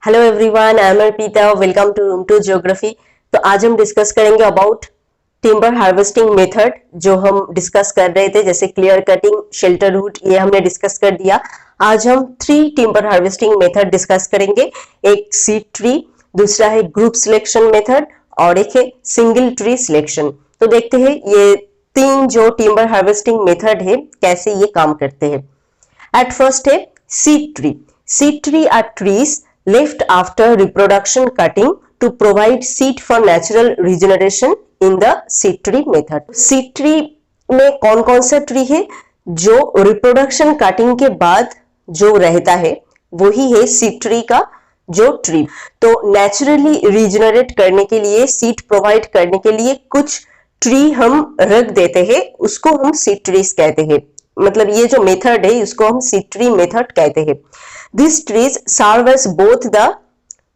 Hello everyone, I am Arpita. Welcome to room to geography. तो आज हम डिस्कस करेंगे अबाउट टिम्बर हार्वेस्टिंग मेथड, जो हम डिस्कस कर रहे थे, जैसे क्लियर कटिंग, शेल्टर रूट, ये हमने डिस्कस कर दिया। आज हम 3 टिम्बर हार्वेस्टिंग मेथड डिस्कस करेंगे। एक सीड ट्री, दूसरा है ग्रुप सिलेक्शन मेथड और एक है सिंगल ट्री सिलेक्शन। तो देखते हैं ये 3 जो टिम्बर हार्वेस्टिंग मेथड है कैसे ये काम करते हैं। एट फर्स्ट है seed tree. Seed tree are trees left after reproduction cutting to provide seed for natural regeneration in the seed tree method. Seed tree में कौन कौन सा ट्री है जो रिप्रोडक्शन कटिंग के बाद जो रहता है, वही है सीड ट्री का जो ट्री। तो नेचुरली रीजनरेट करने के लिए, सीड प्रोवाइड करने के लिए कुछ ट्री हम रख देते हैं, उसको हम सीड ट्रीज कहते हैं। मतलब ये जो मेथड है इसको हम सीड ट्री मेथड कहते हैं। These trees serve as both the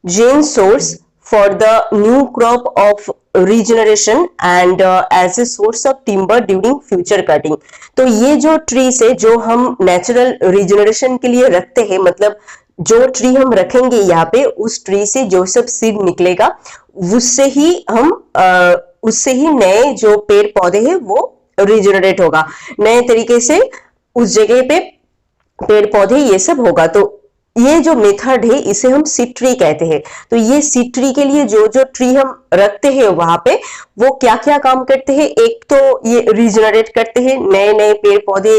gene source for the new crop of regeneration and as a source of timber during future cutting. तो ये जो ट्रीज है जो हम नेचुरल रिजेनरेशन के लिए रखते हैं, मतलब जो ट्री हम रखेंगे यहाँ पे, उस ट्री से जो सब सीड निकलेगा उससे ही नए जो पेड़ पौधे हैं वो रिजेनरेट होगा, नए तरीके से उस जगह पे पेड़ पौधे ये सब होगा। तो ये जो मेथड है इसे हम सीड ट्री कहते हैं। तो ये सीड ट्री के लिए जो जो ट्री हम रखते हैं वहां पे वो क्या क्या काम करते हैं, एक तो ये रिजेनरेट करते हैं, नए नए पेड़ पौधे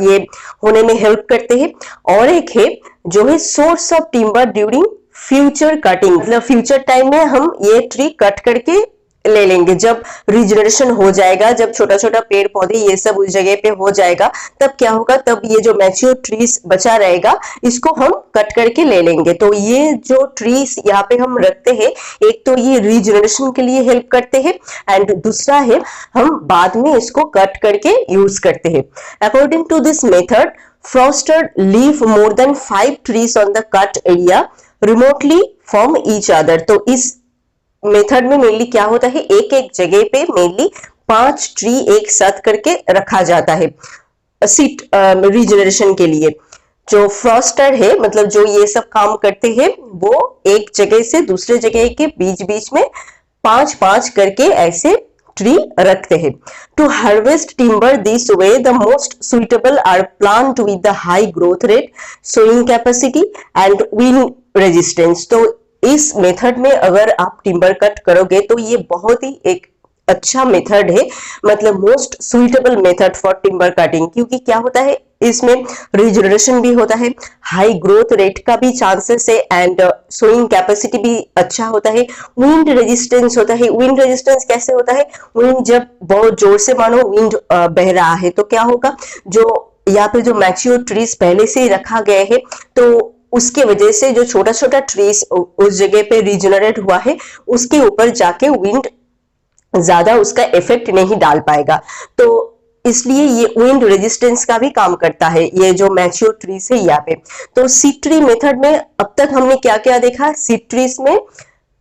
ये होने में हेल्प करते हैं, और एक है जो है source of timber during future cutting. मतलब फ्यूचर टाइम में हम ये ट्री कट करके ले लेंगे, जब रिजेनरेशन हो जाएगा, जब छोटा छोटा पेड़ पौधे ये सब उस जगह पे हो जाएगा, तब क्या होगा, तब ये जो मैच्योर ट्रीज बचा रहेगा इसको हम कट करके ले लेंगे। तो ये जो ट्रीज यहाँ पे हम रखते हैं, एक तो ये रिजेनरेशन के लिए हेल्प करते हैं एंड दूसरा है हम बाद में इसको कट करके यूज करते हैं। According to this method, foresters leave more than 5 trees on the cut area remotely from each other। तो इस मेथड में मेनली क्या होता है, एक एक जगह पे मेनली 5 ट्री एक साथ करके रखा जाता है सीड रिजेनरेशन के लिए। जो फ्रॉस्टर है, मतलब जो ये सब काम करते हैं, वो एक जगह से दूसरे जगह के बीच बीच में 5-5 करके ऐसे ट्री रखते हैं। To harvest timber this way the most suitable are plant with the high growth rate, sowing capacity and wind resistance. तो इस मेथड में अगर आप टिम्बर कट करोगे तो ये बहुत ही एक अच्छा मेथड है, मतलब most suitable method for timber cutting, क्योंकि क्या होता है इसमें रिजेनरेशन भी होता है, हाई ग्रोथ रेट का भी चांसेस है एंड सोइंग कैपेसिटी भी अच्छा होता है, विंड रेजिस्टेंस होता है। विंड रेजिस्टेंस कैसे होता है, विंड जब बहुत जोर से मानो विंड बह रहा है तो क्या होगा, जो यहाँ पे जो मैच्योर ट्रीज पहले से ही रखा गया है, तो उसके वजह से जो छोटा छोटा ट्रीज उस जगह पे रिजेनरेट हुआ है उसके ऊपर जाके विंड ज्यादा उसका इफेक्ट नहीं डाल पाएगा। तो इसलिए ये विंड रेजिस्टेंस का भी काम करता है ये जो मैच्योर ट्रीज है यहाँ पे। तो सीड ट्री मेथड में अब तक हमने क्या क्या देखा, सीड ट्रीज में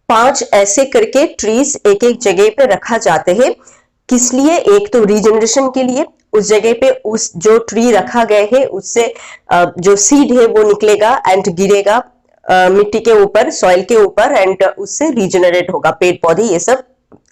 5 ऐसे करके ट्रीज एक एक जगह पे रखा जाते हैं। किस लिए, एक तो रिजेनरेशन के लिए, उस जगह पे उस जो ट्री रखा गया है उससे जो सीड है वो निकलेगा एंड गिरेगा मिट्टी के ऊपर, सॉइल के ऊपर, एंड उससे रिजेनरेट होगा, पेड़ पौधे ये सब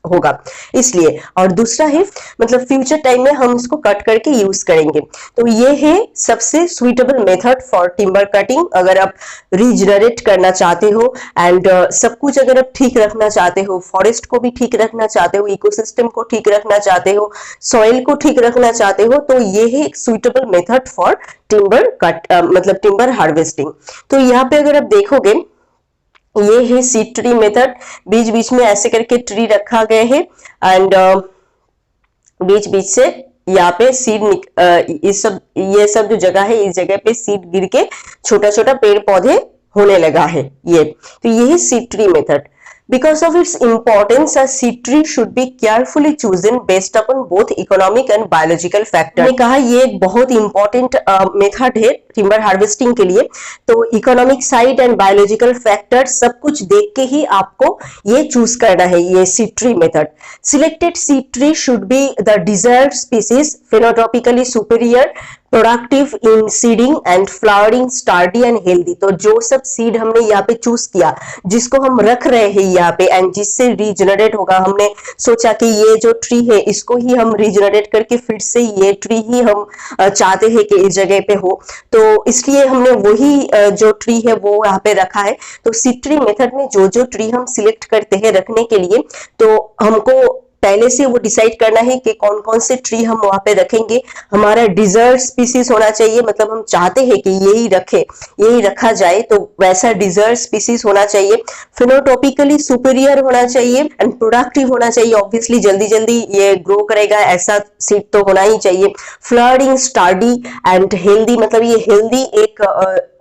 होगा इसलिए। और दूसरा है मतलब फ्यूचर टाइम में हम इसको कट करके यूज करेंगे। तो ये है सबसे suitable method for timber cutting. अगर आप रिजेनरेट करना चाहते हो एंड सब कुछ अगर आप ठीक रखना चाहते हो, फॉरेस्ट को भी ठीक रखना चाहते हो, इकोसिस्टम को ठीक रखना चाहते हो, सॉइल को ठीक रखना चाहते हो, तो ये है एक suitable method for timber cut, मतलब टिम्बर हार्वेस्टिंग। तो यहाँ पे अगर आप देखोगे ये है सीड ट्री मेथड, बीच बीच में ऐसे करके ट्री रखा गया है एंड बीच बीच से यहाँ पे सीड ये सब जो जगह है इस जगह पे सीड गिर के छोटा छोटा पेड़ पौधे होने लगा है ये। तो ये है seed tree method. Because of its importance, a seed tree should be carefully chosen based upon both economic and biological factor। मैंने कहा ये एक बहुत इंपॉर्टेंट मेथड है टिम्बर हार्वेस्टिंग के लिए। तो economic side and biological factor सब कुछ देख के ही आपको ये चूज करना है, ये seed tree method. Selected seed tree should be the desired species, phenotypically superior productive in seeding and flowering, sturdy and healthy. तो जो सब सीड हमने यहाँ पे चूज किया, जिसको हम रख रहे हैं यहाँ पे एंड जिससे रीजनरेट होगा, हमने सोचा कि ये जो ट्री है इसको ही हम रीजनरेट करके फिर से ये ट्री ही हम चाहते हैं कि इस जगह पे हो, तो इसलिए हमने वही जो ट्री है वो यहाँ पे रखा है। तो सीड ट्री मेथड में जो जो ट्री हम सिलेक्ट करते हैं रखने के लिए, तो हमको पहले से वो डिसाइड करना है कि कौन कौन से ट्री हम वहां पे रखेंगे। हमारा डिजर्ट स्पीसीज होना चाहिए, मतलब हम चाहते हैं कि यही रखा जाए, तो वैसा डिजर्ट स्पीसीज होना चाहिए। फिनोटॉपिकली सुपीरियर होना चाहिए एंड प्रोडक्टिव होना चाहिए, ऑब्वियसली जल्दी जल्दी ये ग्रो करेगा ऐसा सीड तो होना ही चाहिए। फ्लरिंग, स्टार्डी एंड हेल्दी, मतलब ये हेल्दी एक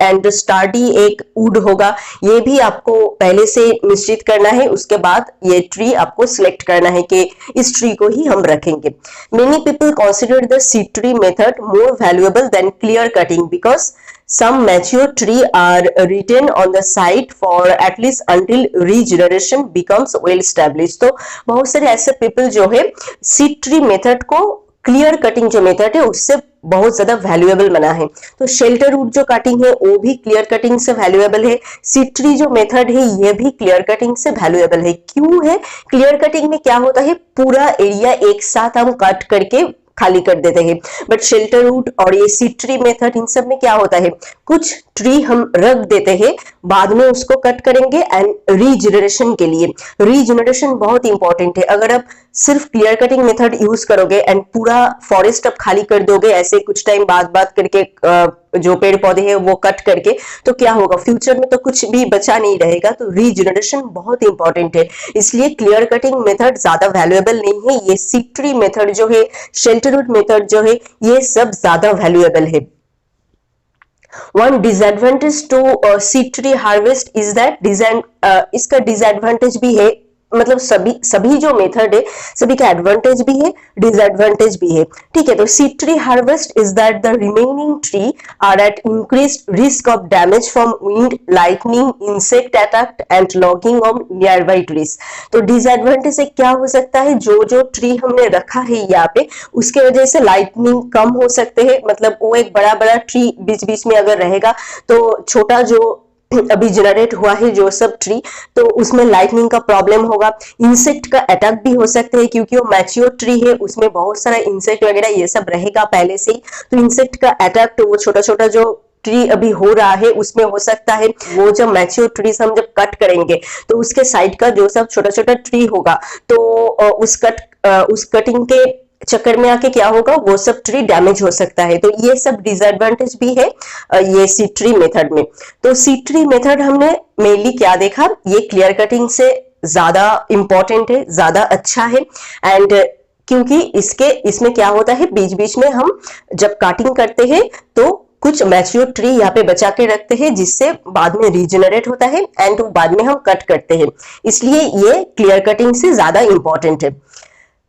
एंड स्टार्डी एक वुड होगा, ये भी आपको पहले से निश्चित करना है। उसके बाद ये ट्री आपको सिलेक्ट करना है कि इस ट्री को ही हम रखेंगे। Many people consider the seed tree method more valuable than clear cutting because some mature tree are retained on the site for at least until regeneration becomes well established। तो बहुत सारे ऐसे पीपल जो है seed tree method को clear cutting जो method है उससे बहुत ज्यादा वैल्यूएबल बना है। तो शेल्टर वुड जो कटिंग है वो भी क्लियर कटिंग से वैल्यूएबल है। सीड ट्री जो मेथड है ये भी क्लियर कटिंग से वैल्यूएबल है। क्यों है? क्लियर कटिंग में क्या होता है, पूरा एरिया एक साथ हम कट करके खाली कर देते हैं, बट शेल्टर वुड और ये सीड ट्री मेथड इन सब में क्या होता है, कुछ ट्री हम रख देते हैं, बाद में उसको कट करेंगे एंड रीजनरेशन के लिए। रीजनरेशन बहुत इंपॉर्टेंट है। अगर आप सिर्फ क्लियर कटिंग मेथड यूज करोगे एंड पूरा फॉरेस्ट आप खाली कर दोगे ऐसे कुछ टाइम बाद करके जो पेड़ पौधे हैं वो कट करके, तो क्या होगा, फ्यूचर में तो कुछ भी बचा नहीं रहेगा। तो रीजनरेशन बहुत इंपॉर्टेंट है, इसलिए क्लियर कटिंग मेथड ज्यादा वैल्यूएबल नहीं है। ये सीड ट्री मेथड जो है, शेल्टर वुड मेथड जो है, ये सब ज्यादा वैल्यूएबल है। One disadvantage to seed tree harvest is that इसका डिसएडवांटेज भी है, मतलब सभी जो मेथड है सभी का एडवांटेज भी है डिसएडवांटेज भी है। ठीक है, तो seed tree harvest is that the remaining tree are at increased risk of damage from wind, lightning, insect attack and logging of nearby trees. तो डिसएडवांटेज से क्या हो सकता है, जो जो ट्री हमने रखा है यहाँ पे उसके वजह से लाइटनिंग कम हो सकते हैं, मतलब वो एक बड़ा बड़ा ट्री बीच बीच में अगर रहेगा तो छोटा जो अभी जनरेट हुआ है जो सब ट्री, तो उसमें लाइटनिंग का प्रॉब्लम होगा। इंसेक्ट का अटैक भी हो सकता है क्योंकि वो मैच्योर ट्री है, उसमें बहुत सारा इंसेक्ट वगैरह ये सब रहेगा पहले से ही, तो इंसेक्ट का अटैक तो वो छोटा छोटा जो ट्री अभी हो रहा है उसमें हो सकता है। वो जब मैच्योर ट्रीज हम जब कट करेंगे तो उसके साइड का जो सब छोटा छोटा ट्री होगा तो उस कटिंग के चक्कर में आके क्या होगा, वो सब ट्री डैमेज हो सकता है। तो ये सब डिसएडवांटेज भी है ये सीड ट्री मेथड में। तो सीड ट्री मेथड हमने मेनली क्या देखा, ये क्लियर कटिंग से ज्यादा इंपॉर्टेंट है, ज्यादा अच्छा है। एंड क्योंकि इसमें क्या होता है, बीच बीच में हम जब काटिंग करते हैं तो कुछ मैच्योर ट्री यहाँ पे बचा के रखते हैं जिससे बाद में रीजनरेट होता है एंड बाद में हम कट करते हैं, इसलिए ये क्लियर कटिंग से ज्यादा इंपॉर्टेंट है,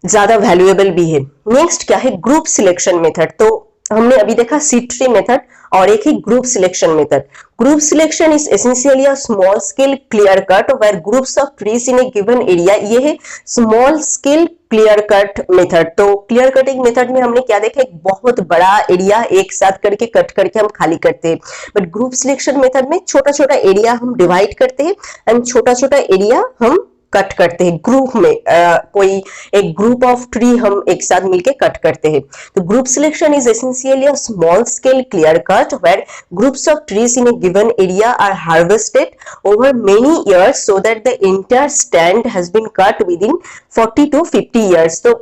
ज्यादा वैल्यूएबल भी है। नेक्स्ट क्या है, ग्रुप सिलेक्शन मेथड। तो हमने अभी देखा सीड ट्री मेथड और एक ही group selection method. Group selection is essentially a small scale clear cut where groups of trees in a given area. ये है small scale clear cut method. तो क्लियर कटिंग मेथड में हमने क्या देखा, एक बहुत बड़ा एरिया एक साथ करके कट करके हम खाली करते हैं, बट ग्रुप सिलेक्शन मेथड में छोटा छोटा एरिया हम डिवाइड करते हैं एंड छोटा छोटा एरिया हम कट करते हैं ग्रुप में, कोई एक ग्रुप ऑफ ट्री हम एक साथ मिलके कट करते हैं। तो group selection is essentially a small scale clear cut where groups of trees in a given area are harvested over many years so that the entire stand has been cut within 40 to 50 years. तो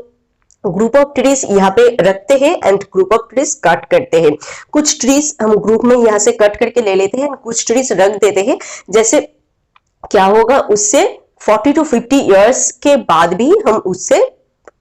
group of trees यहाँ पे रखते हैं and group of trees cut करते हैं। कुछ trees हम group में यहाँ से कट करके ले लेते हैं, कुछ ट्रीज रख देते हैं, जैसे क्या होगा उससे 40 to 50 इयर्स के बाद भी हम उससे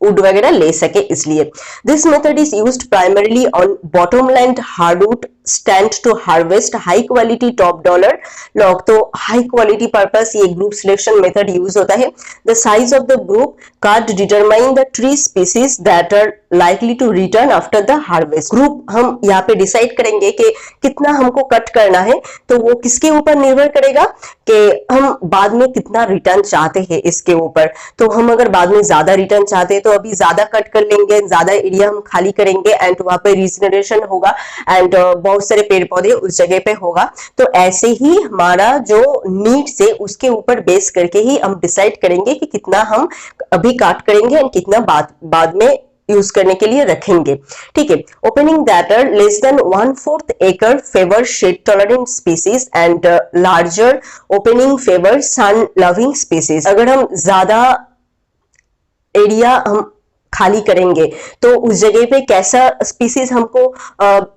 वुड वगैरह ले सके, इसलिए this method is used primarily on bottomland hardwood stand to harvest high quality top dollar log, तो high quality purpose ये group selection method use होता है. The size of the group card determine the tree species that are likely to return after the harvest. Group हम यहाँ पे decide करेंगे कि कितना हमको कट करना है, तो वो किसके ऊपर निर्भर करेगा कि हम बाद में कितना रिटर्न चाहते हैं इसके ऊपर. तो हम अगर बाद में ज्यादा रिटर्न चाहते हैं तो अभी ज्यादा कट कर लेंगे, ज्यादा एरिया हम खाली करेंगे एंड वहां पे रीजनरेशन होगा एंड बहुत सारे पेड़ पौधे उस जगह पे होगा. तो ऐसे ही हमारा जो नीड से उसके ऊपर बेस करके ही हम डिसाइड करेंगे कि कितना हम अभी काट करेंगे एंड कितना बाद में यूज करने के लिए रखेंगे. ठीक है. Opening that are less than 1/4 acre favour shade tolerant species and larger opening favour sun loving species. अगर हम ज्यादा एरिया हम खाली करेंगे तो उस जगह पे कैसा स्पीसीज हमको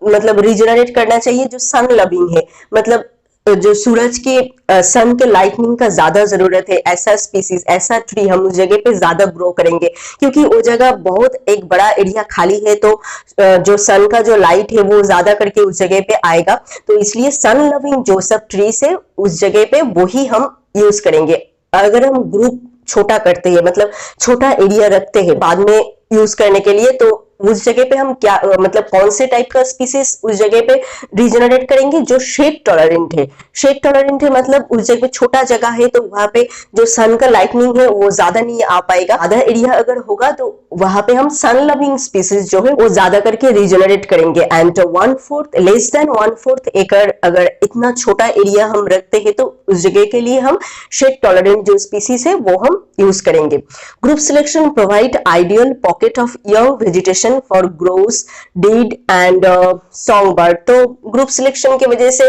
मतलब रिजनरेट करना चाहिए जो सन लविंग है, मतलब जो सूरज के सन के लाइटनिंग का ज्यादा जरूरत है, ऐसा स्पीसीज ऐसा ट्री हम उस जगह पे ज्यादा ग्रो करेंगे क्योंकि वो जगह बहुत एक बड़ा एरिया खाली है. तो जो सन का जो लाइट है वो ज्यादा करके उस जगह पे आएगा. तो इसलिए सन लविंग जो सब ट्रीज है उस जगह पे वही हम यूज करेंगे. अगर हम ग्रुप छोटा करते हैं, मतलब छोटा एरिया रखते हैं बाद में यूज करने के लिए, तो उस जगह पे हम क्या मतलब कौन से टाइप का स्पीसीज उस जगह पे रीजनरेट करेंगे जो शेड टॉलरेंट है. शेड टॉलरेंट है मतलब उस जगह पे छोटा जगह है तो वहां पे जो सन का लाइटनिंग है वो ज्यादा नहीं आ पाएगा. आधा एरिया अगर होगा तो वहां पे हम सन लविंग स्पीसीज जो है वो ज्यादा करके रीजनरेट करेंगे. एंड 1/4 लेस देन 1/4 एकड़ अगर इतना छोटा एरिया हम रखते हैं तो उस जगह के लिए हम शेड टॉलरेंट जो स्पीसीज है वो हम यूज करेंगे. Group selection provide ideal pocket of young vegetation for grouse deed and song bird. तो ग्रुप सिलेक्शन की वजह से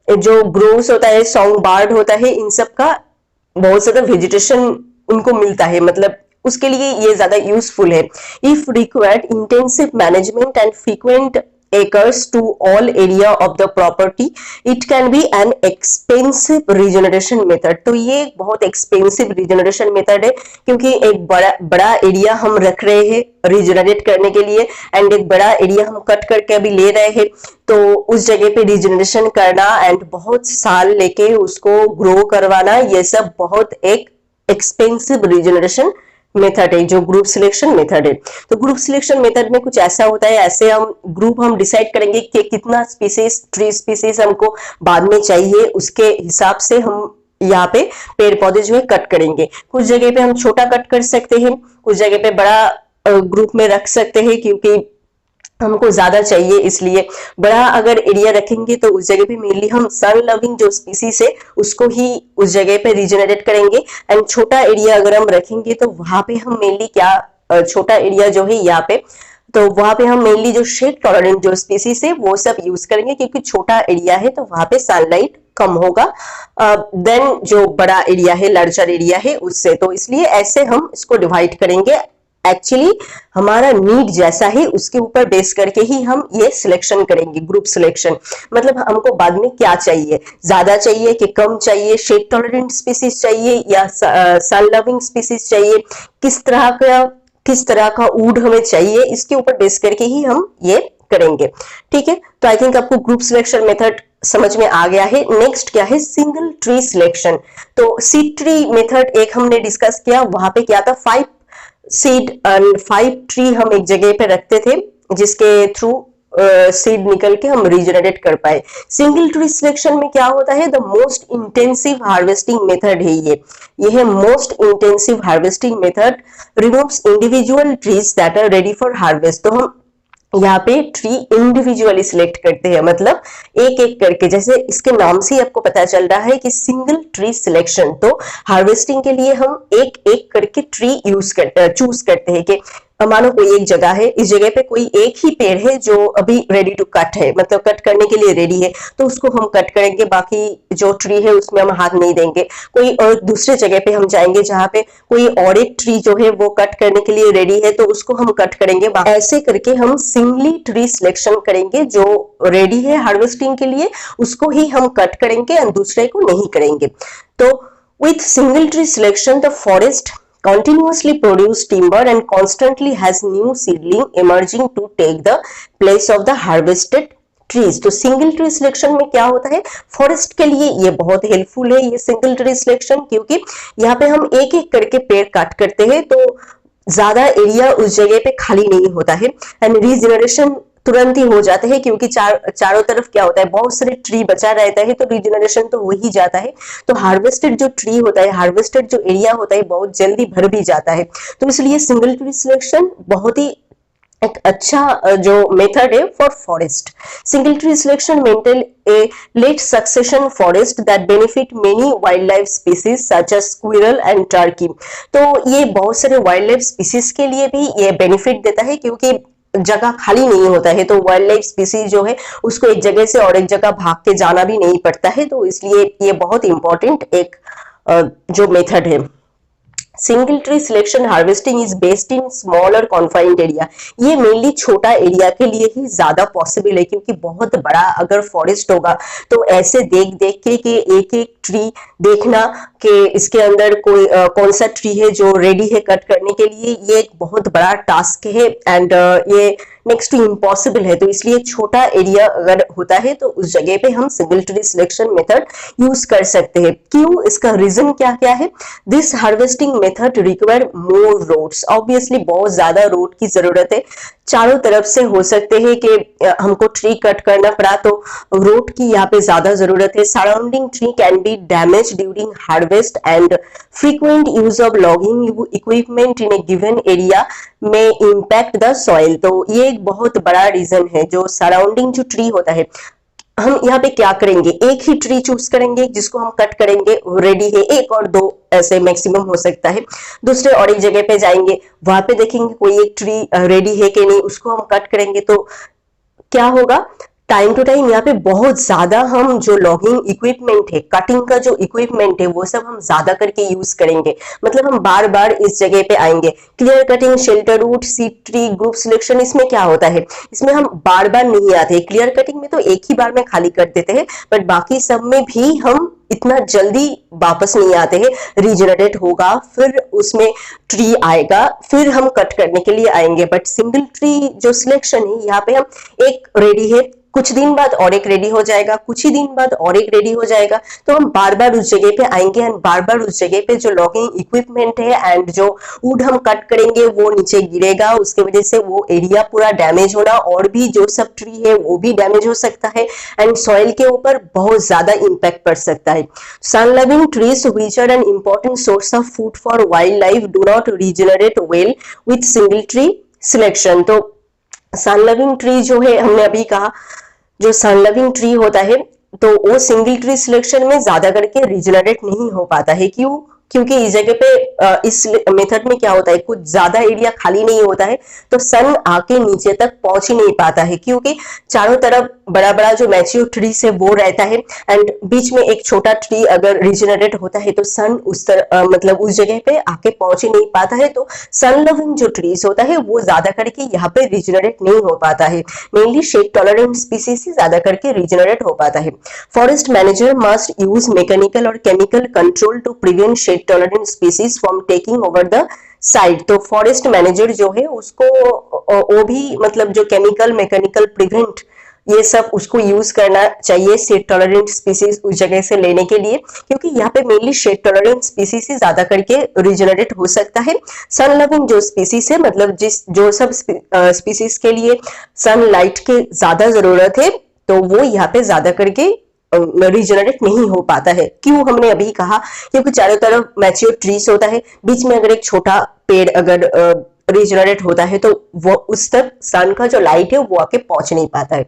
जो ग्रोस होता है, सॉन्ग बर्ड होता है, इन सब का बहुत ज्यादा वेजिटेशन उनको मिलता है, मतलब उसके लिए ये ज्यादा यूजफुल है. If required intensive management and frequent acres to all area of the property, it can be an expensive regeneration method. तो ये एक बहुत expensive regeneration method है क्योंकि एक बड़ा एरिया हम रख रहे हैं रिजनरेट करने के लिए एंड एक बड़ा एरिया हम कट करके अभी ले रहे हैं. तो उस जगह पे रिजनरेशन करना एंड बहुत साल लेके उसको ग्रो करवाना, ये सब बहुत एक एक्सपेंसिव रिजनरेशन मेथड है जो ग्रुप सिलेक्शन मेथड है. तो ग्रुप सिलेक्शन मेथड में कुछ ऐसा होता है, ऐसे हम ग्रुप हम डिसाइड करेंगे कि कितना स्पीसीज ट्री स्पीसीज हमको बाद में चाहिए, उसके हिसाब से हम यहाँ पे पेड़ पौधे जो है कट करेंगे. कुछ जगह पे हम छोटा कट कर सकते हैं, कुछ जगह पे बड़ा ग्रुप में रख सकते हैं क्योंकि हमको ज्यादा चाहिए, इसलिए बड़ा अगर एरिया रखेंगे तो उस जगह पे मेनली हम सन लविंग जो स्पीसीज है उसको ही उस जगह पे रिजनरेट करेंगे. एंड छोटा एरिया अगर हम रखेंगे तो वहां पे हम मेनली क्या छोटा एरिया जो है यहाँ पे, तो वहां पे हम मेनली जो शेड टॉलरेंट जो स्पीसीज है वो सब यूज करेंगे क्योंकि छोटा एरिया है तो वहां पे सनलाइट कम होगा देन जो बड़ा एरिया है, लार्जर एरिया है उससे. तो इसलिए ऐसे हम इसको डिवाइड करेंगे. एक्चुअली हमारा नीड जैसा है उसके ऊपर बेस करके ही हम ये सिलेक्शन करेंगे ग्रुप सिलेक्शन. मतलब हमको बाद में क्या चाहिए, ज्यादा चाहिए कि कम चाहिए, शेड टॉलरेंट स्पीसीज चाहिए या सन लविंग स्पीसीज चाहिए, किस तरह का वुड हमें चाहिए, इसके ऊपर बेस करके ही हम ये करेंगे. ठीक है. तो आई थिंक आपको ग्रुप सिलेक्शन मेथड समझ में आ गया है. नेक्स्ट क्या है, सिंगल ट्री सिलेक्शन. तो सीड ट्री मेथड एक हमने डिस्कस किया, वहां पे क्या था 5 सीड एंड 5 ट्री हम एक जगह पे रखते थे जिसके थ्रू सीड निकल के हम रिजनरेट कर पाए. सिंगल ट्री सिलेक्शन में क्या होता है, the most intensive harvesting method है ये है most intensive harvesting method removes individual trees that are ready for harvest. तो हम यहाँ पे ट्री इंडिविजुअली सिलेक्ट करते हैं, मतलब एक एक करके, जैसे इसके नाम से ही आपको पता चल रहा है कि सिंगल ट्री सिलेक्शन. तो हार्वेस्टिंग के लिए हम एक एक करके ट्री चूज करते हैं कि मानो कोई एक जगह है, इस जगह पे कोई एक ही पेड़ है जो अभी रेडी टू कट है, मतलब कट करने के लिए रेडी है, तो उसको हम कट करेंगे, बाकी जो ट्री है उसमें हम हाथ नहीं देंगे. कोई और दूसरे जगह पे हम जाएंगे जहां पे कोई और एक ट्री जो है वो कट करने के लिए रेडी है, तो उसको हम कट करेंगे. ऐसे करके हम सिंगली ट्री सिलेक्शन करेंगे, जो रेडी है हार्वेस्टिंग के लिए उसको ही हम कट करेंगे और दूसरे को नहीं करेंगे. तो with single tree selection the forest continuously produce timber and constantly has new seedling emerging to take the place of the harvested trees. तो सिंगल ट्री सिलेक्शन में क्या होता है, फॉरेस्ट के लिए ये बहुत हेल्पफुल है ये सिंगल ट्री सिलेक्शन, क्योंकि यहाँ पे हम एक एक करके पेड़ काट करते हैं तो ज्यादा एरिया उस जगह पे खाली नहीं होता है एंड रीजनरेशन तुरंत ही हो जाते हैं, क्योंकि चारों तरफ क्या होता है, बहुत सारे ट्री बचा रहता है तो रीजनरेशन तो हो ही जाता है। तो हार्वेस्टेड जो ट्री होता है, हार्वेस्टेड जो एरिया होता है बहुत जल्दी भर भी जाता है। तो इसलिए सिंगल ट्री सिलेक्शन बहुत ही एक अच्छा जो मेथड है for forest. Single tree selection maintain a late succession forest that benefit many wildlife species such as squirrel and turkey. तो ये बहुत सारे वाइल्ड लाइफ स्पीसीज के लिए भी ये बेनिफिट देता है, क्योंकि जगह खाली नहीं होता है तो वाइल्ड लाइफ स्पीसीज जो है उसको एक जगह से और एक जगह भाग के जाना भी नहीं पड़ता है। तो इसलिए ये बहुत इंपॉर्टेंट एक जो मेथड है। Single tree selection harvesting is based in small और कॉन्फाइंड एरिया। ये मेनली छोटा एरिया के लिए ही ज्यादा पॉसिबल है, क्योंकि बहुत बड़ा अगर फॉरेस्ट होगा तो ऐसे देख देख के कि एक एक ट्री देखना कि इसके अंदर कोई कौन सा ट्री है जो रेडी है कट करने के लिए, ये एक बहुत बड़ा टास्क है एंड ये नेक्स्ट टू इम्पॉसिबल है। तो इसलिए छोटा एरिया अगर होता है तो उस जगह पे हम single tree selection method use कर सकते हैं। क्यों, इसका रीजन क्या क्या है? This harvesting method require more roads. Obviously बहुत ज्यादा रोड की जरूरत है, चारों तरफ से हो सकते हैं कि हमको ट्री कट करना पड़ा तो रोड की यहाँ पे ज्यादा जरूरत है। Surrounding tree can be damage during harvest and frequent use of logging equipment in a given area में इम्पैक्ट द सॉइल। तो ये एक बहुत बड़ा रीजन है। जो सराउंडिंग जो ट्री होता है, हम यहाँ पे क्या करेंगे, एक ही ट्री चूज करेंगे जिसको हम कट करेंगे, रेडी है, एक और दो ऐसे मैक्सिमम हो सकता है। दूसरे और एक जगह पे जाएंगे, वहां पे देखेंगे कोई एक ट्री रेडी है कि नहीं, उसको हम कट करेंगे। तो क्या होगा, टाइम टू टाइम यहाँ पे बहुत ज्यादा हम जो लॉगिंग इक्विपमेंट है, कटिंग का जो इक्विपमेंट है वो सब हम ज्यादा करके यूज करेंगे। मतलब हम बार बार इस जगह पे आएंगे। Clear cutting, shelter route, seed tree, group selection, इसमें क्या होता है, इसमें हम बार बार नहीं आते। क्लियर कटिंग में तो एक ही बार में खाली कर देते हैं, बट बाकी सब में भी हम इतना जल्दी वापस नहीं आते हैं। रीजनरेट होगा, फिर उसमें ट्री आएगा, फिर हम कट करने के लिए आएंगे। बट सिंगल ट्री जो सिलेक्शन है, यहाँ पे हम एक रेडी है, कुछ दिन बाद और एक रेडी हो जाएगा, कुछ ही दिन बाद और एक रेडी हो जाएगा। तो हम बार बार उस जगह पे आएंगे एंड बार बार उस जगह पे जो लॉगिंग इक्विपमेंट है एंड जो वुड हम कट करेंगे वो नीचे गिरेगा, उसके वजह से वो एरिया पूरा डैमेज होना, और भी जो सब ट्री है वो भी डैमेज हो सकता है एंड सॉइल के ऊपर बहुत ज्यादा इंपैक्ट पड़ सकता है। Sun loving trees which are an important source of food for wildlife do not regenerate well with single tree selection. तो सन लविंग ट्री जो है, हमने अभी कहा जो सन लविंग ट्री होता है तो वो सिंगल ट्री सिलेक्शन में ज्यादा करके रीजनरेट नहीं हो पाता है। क्यों? क्योंकि इस जगह पे इस मेथड में क्या होता है, कुछ ज्यादा एरिया खाली नहीं होता है तो सन आके नीचे तक पहुंच ही नहीं पाता है, क्योंकि चारों तरफ बड़ा बड़ा जो मैच्योर ट्रीज है वो रहता है एंड बीच में एक छोटा ट्री अगर रीजनरेट होता है तो सन उस तरह मतलब उस जगह पे आके पहुंच ही नहीं पाता है। तो सन लविंग जो ट्रीज होता है वो ज्यादा करके यहाँ पे रीजनरेट नहीं हो पाता है। मेनली शेड टॉलरेंट स्पीसीज ही ज्यादा करके रीजनरेट हो पाता है। Forest manager must use mechanical और chemical control to prevent shade tolerant species from taking over the side. तो फॉरेस्ट मैनेजर जो है उसको वो भी मतलब जो केमिकल मैकेनिकल प्रिवेंट ये सब उसको यूज करना चाहिए शेड टॉलरेंट स्पीसीज उस जगह से लेने के लिए, क्योंकि यहाँ पे मेनली शेड टॉलरेंट स्पीसीज से ज्यादा करके रीजनरेट हो सकता है। सन लविंग जो स्पीसीज है, मतलब जो सब स्पीसीज के लिए सनलाइट के ज्यादा जरूरत है तो वो यहाँ पे ज्यादा करके रीजनरेट नहीं हो पाता है। क्यों? हमने अभी कहा क्योंकि चारों तरफ मैच्योर ट्रीज होता है, बीच में अगर एक छोटा पेड़ अगर रीजनरेट होता है तो वो उस तक सन का जो लाइट है वो आके पहुंच नहीं पाता है।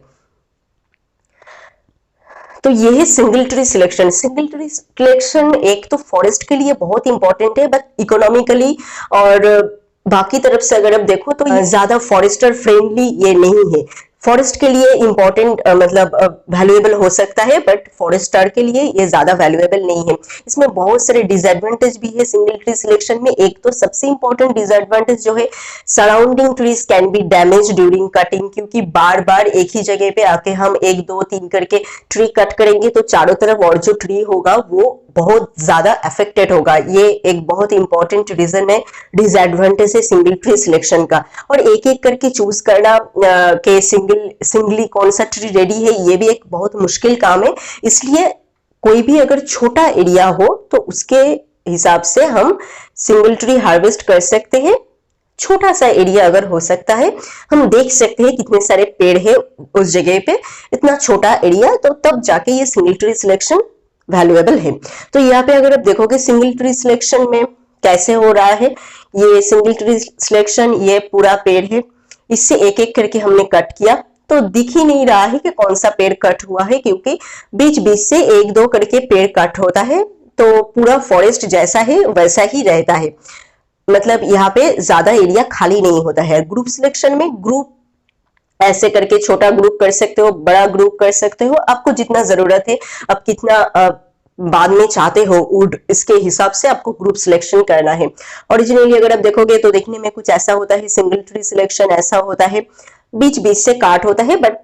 तो ये है single tree selection. Single tree selection एक तो फॉरेस्ट के लिए बहुत इंपॉर्टेंट है, बट इकोनॉमिकली और बाकी तरफ से अगर आप देखो तो ज्यादा फॉरेस्टर फ्रेंडली ये नहीं है। फॉरेस्ट के लिए इंपॉर्टेंट मतलब वैल्यूएबल हो सकता है, बट फॉरेस्टर के लिए ये ज्यादा वैल्यूएबल नहीं है। इसमें बहुत सारे डिसएडवांटेज भी है सिंगल ट्री सिलेक्शन में। एक तो सबसे इंपॉर्टेंट डिसएडवांटेज जो है, surrounding trees can be damage during cutting, क्योंकि बार बार एक ही जगह पे आके हम 1 2 3 करके ट्री कट करेंगे तो चारों तरफ और जो ट्री होगा वो बहुत ज्यादा अफेक्टेड होगा। ये एक बहुत इंपॉर्टेंट रीजन है, डिसएडवांटेज है सिंगल ट्री सिलेक्शन का। और एक एक करके चूज करना के सिंगल सिंगली कौन सा ट्री रेडी है, ये भी एक बहुत मुश्किल काम है। इसलिए कोई भी अगर छोटा एरिया हो तो उसके हिसाब से हम सिंगल ट्री हार्वेस्ट कर सकते हैं। छोटा सा एरिया अगर हो सकता है, हम देख सकते हैं कितने सारे पेड़ है उस जगह पे, इतना छोटा एरिया, तो तब जाके ये सिंगल ट्री सिलेक्शन वैल्यूएबल है। तो यहाँ पे अगर आप देखोगे सिंगल ट्री सिलेक्शन में कैसे हो रहा है, ये सिंगल ट्री सिलेक्शन, ये पूरा पेड़ है, इससे एक एक करके हमने कट किया तो दिख ही नहीं रहा है कि कौन सा पेड़ कट हुआ है, क्योंकि बीच बीच से एक दो करके पेड़ कट होता है, तो पूरा फॉरेस्ट जैसा है वैसा ही रहता है। मतलब यहाँ पे ज्यादा एरिया खाली नहीं होता है। ग्रुप सिलेक्शन में ग्रुप ऐसे करके छोटा ग्रुप कर सकते हो, बड़ा ग्रुप कर सकते हो, आपको जितना जरूरत है, आप कितना बाद में चाहते हो वुड, इसके हिसाब से आपको ग्रुप सिलेक्शन करना है। ओरिजिनली अगर आप देखोगे तो देखने में कुछ ऐसा होता है, सिंगल ट्री सिलेक्शन ऐसा होता है, बीच बीच से काट होता है, बट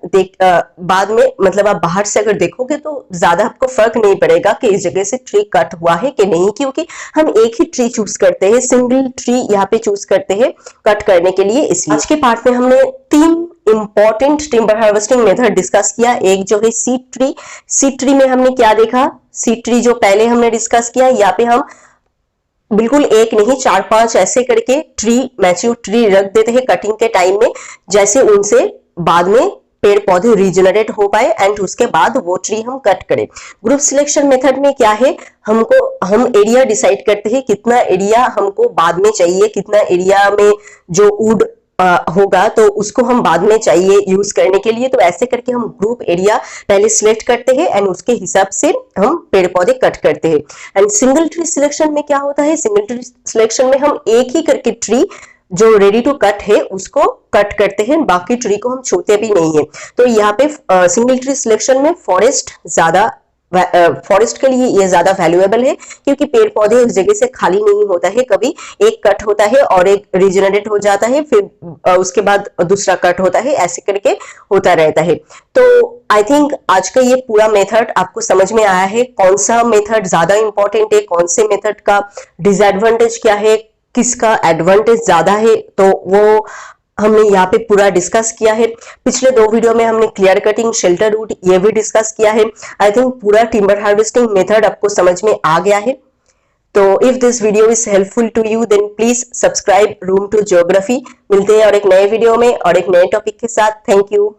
बाद में मतलब आप बाहर से अगर देखोगे तो ज्यादा आपको फर्क नहीं पड़ेगा कि इस जगह से ट्री कट हुआ है कि नहीं, क्योंकि हम एक ही ट्री चूज करते हैं, सिंगल ट्री यहाँ पे चूज करते हैं कट करने के लिए। इसलिए आज के पार्ट में हमने 3 important timber harvesting method discuss किया। एक जो है सीड ट्री, सीड ट्री में हमने क्या देखा, सीड ट्री जो पहले हमने डिस्कस किया, यहाँ पे हम बिल्कुल एक नहीं 4-5 ऐसे करके ट्री, मैच्योर ट्री रख देते हैं कटिंग के टाइम में, जैसे उनसे बाद में पेड़ पौधे रीजनरेट हो पाए एंड उसके बाद वो ट्री हम कट करें। ग्रुप सिलेक्शन मेथड में क्या है, हम एरिया डिसाइड करते हैं, कितना एरिया हमको बाद में चाहिए, कितना एरिया में जो वुड होगा तो उसको हम बाद में चाहिए यूज करने के लिए। तो ऐसे करके हम ग्रुप एरिया पहले सिलेक्ट करते हैं एंड उसके हिसाब से हम पेड़ पौधे कट करते हैं। एंड सिंगल ट्री सिलेक्शन में क्या होता है, सिंगल ट्री सिलेक्शन में हम एक ही करके ट्री जो रेडी टू कट है उसको कट करते हैं, बाकी ट्री को हम छूते भी नहीं है। तो यहाँ पे सिंगल ट्री सिलेक्शन में फॉरेस्ट के लिए ये ज्यादा वैल्यूएबल है, क्योंकि पेड़ पौधे उस जगह से खाली नहीं होता है, कभी एक कट होता है और एक रीजनरेट हो जाता है, फिर उसके बाद दूसरा कट होता है, ऐसे करके होता रहता है। तो आई थिंक आज का ये पूरा मेथड आपको समझ में आया है, कौन सा मेथड ज्यादा इंपॉर्टेंट है, कौन से मेथड का डिसएडवांटेज क्या है, किसका एडवांटेज ज्यादा है, तो वो हमने यहाँ पे पूरा डिस्कस किया है। पिछले 2 वीडियो में हमने क्लियर कटिंग, शेल्टर रूट ये भी डिस्कस किया है। आई थिंक पूरा टिम्बर हार्वेस्टिंग मेथड आपको समझ में आ गया है। तो if this video is helpful to you then please subscribe room to geography. मिलते हैं और एक नए वीडियो में और एक नए टॉपिक के साथ। Thank you.